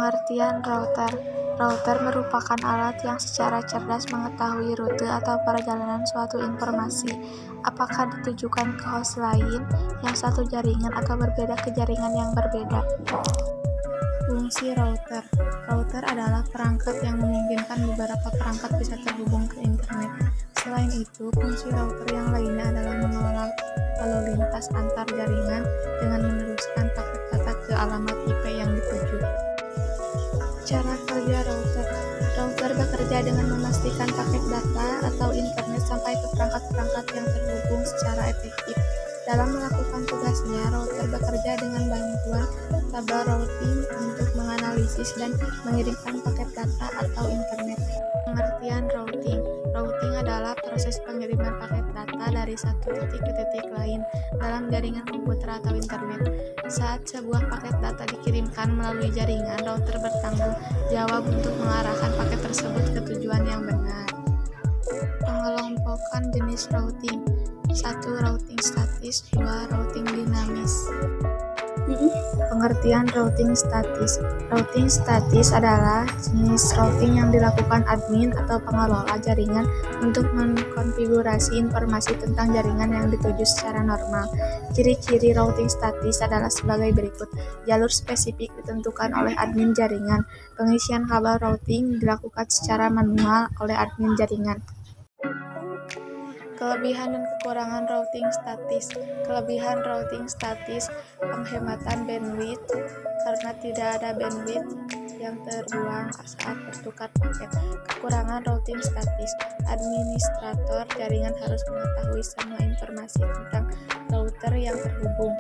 Pengertian router. Router merupakan alat yang secara cerdas mengetahui rute atau perjalanan suatu informasi, apakah ditujukan ke host lain yang satu jaringan atau berbeda ke jaringan yang berbeda. Fungsi router. Router adalah perangkat yang memungkinkan beberapa perangkat bisa terhubung ke internet. Selain itu, fungsi router yang lainnya adalah mengelola lalu lintas antar jaringan dengan meneruskan paket data ke alamat IP yang dituju. Cara kerja router. Router bekerja dengan memastikan paket data atau internet sampai ke perangkat-perangkat yang terhubung secara efektif. Dalam melakukan tugasnya, router bekerja dengan bantuan tabel routing untuk menganalisis dan mengirimkan paket data atau internet. Pengertian routing. Routing adalah proses pengiriman paket data dari satu titik ke titik lain dalam jaringan komputer atau internet. Saat sebuah paket data dikirimkan melalui jaringan, router bertanggung jawab untuk mengarahkan paket tersebut ke tujuan yang benar. Pengelompokan jenis routing. 1. Routing statis. 2. Routing dinamis. Pengertian routing statis. Routing statis adalah jenis routing yang dilakukan admin atau pengelola jaringan untuk mengkonfigurasi informasi tentang jaringan yang dituju secara normal. Ciri-ciri routing statis adalah sebagai berikut. Jalur spesifik ditentukan oleh admin jaringan. Pengisian kabel routing dilakukan secara manual oleh admin jaringan. Kelebihan dan kekurangan routing statis. Kelebihan routing statis: penghematan bandwidth karena tidak ada bandwidth yang terbuang saat bertukar paket. Kekurangan routing statis: administrator jaringan harus mengetahui semua informasi tentang router yang terhubung.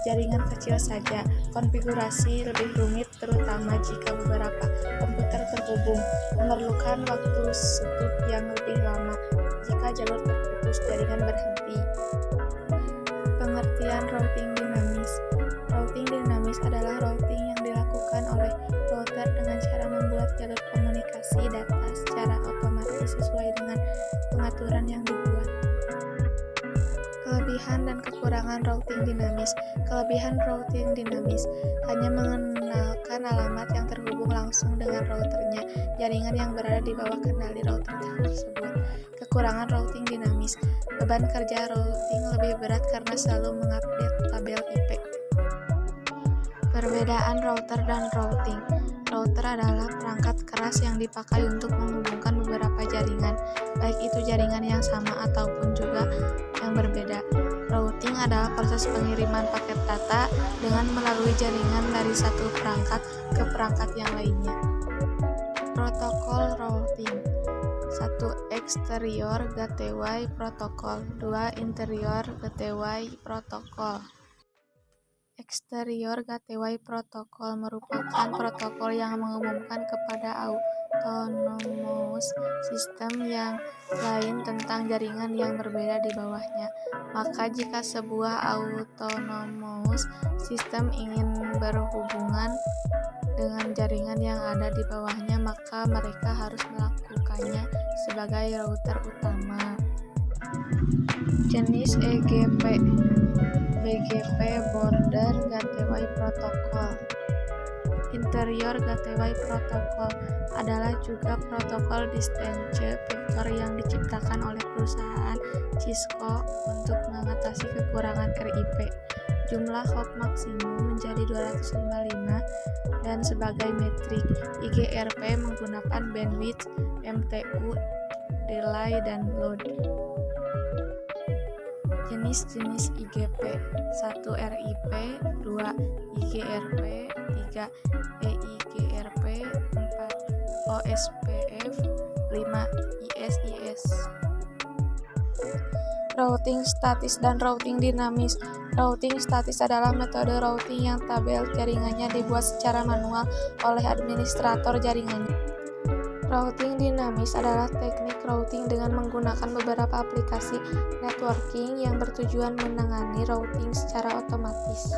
Jaringan kecil saja. Konfigurasi lebih rumit terutama jika beberapa komputer terhubung. Memerlukan waktu setup yang lebih lama. Jika jalur terputus, jaringan berhenti. Pengertian routing dinamis. Routing dinamis adalah routing yang dilakukan oleh router dengan cara membuat jalur komunikasi data secara otomatis sesuai dengan pengaturan yang dibuat. Kelebihan dan kekurangan routing dinamis. Kelebihan routing dinamis: hanya mengenalkan alamat yang terhubung langsung dengan routernya, jaringan yang berada di bawah kendali router tersebut. Kekurangan routing dinamis: beban kerja routing lebih berat karena selalu mengupdate tabel IP. Perbedaan router dan routing. Router adalah perangkat keras yang dipakai untuk menghubungkan beberapa jaringan, baik itu jaringan yang sama ataupun juga yang berbeda. Routing adalah proses pengiriman paket data dengan melalui jaringan dari satu perangkat ke perangkat yang lainnya. Protokol routing. 1. Exterior gateway protocol. 2. Interior gateway protocol. Exterior gateway protocol merupakan protokol yang mengumumkan kepada autonomous system yang lain tentang jaringan yang berbeda di bawahnya. Maka jika sebuah autonomous system ingin berhubungan dengan jaringan yang ada di bawahnya, maka mereka harus melakukannya sebagai router utama. Jenis EGP. BGP Border Gateway Protocol. Interior Gateway Protocol adalah juga protokol distance vector yang diciptakan oleh perusahaan Cisco untuk mengatasi kekurangan RIP. Jumlah hop maksimum menjadi 255 dan sebagai metrik. IGRP menggunakan bandwidth, MTU, delay, dan load. Jenis-jenis IGP. 1. RIP. 2. IGRP. 3. EIGRP. 4. OSPF. 5. ISIS. Routing statis dan routing dinamis. Routing statis adalah metode routing yang tabel jaringannya dibuat secara manual oleh administrator jaringannya. Routing dinamis adalah teknik routing dengan menggunakan beberapa aplikasi networking yang bertujuan menangani routing secara otomatis.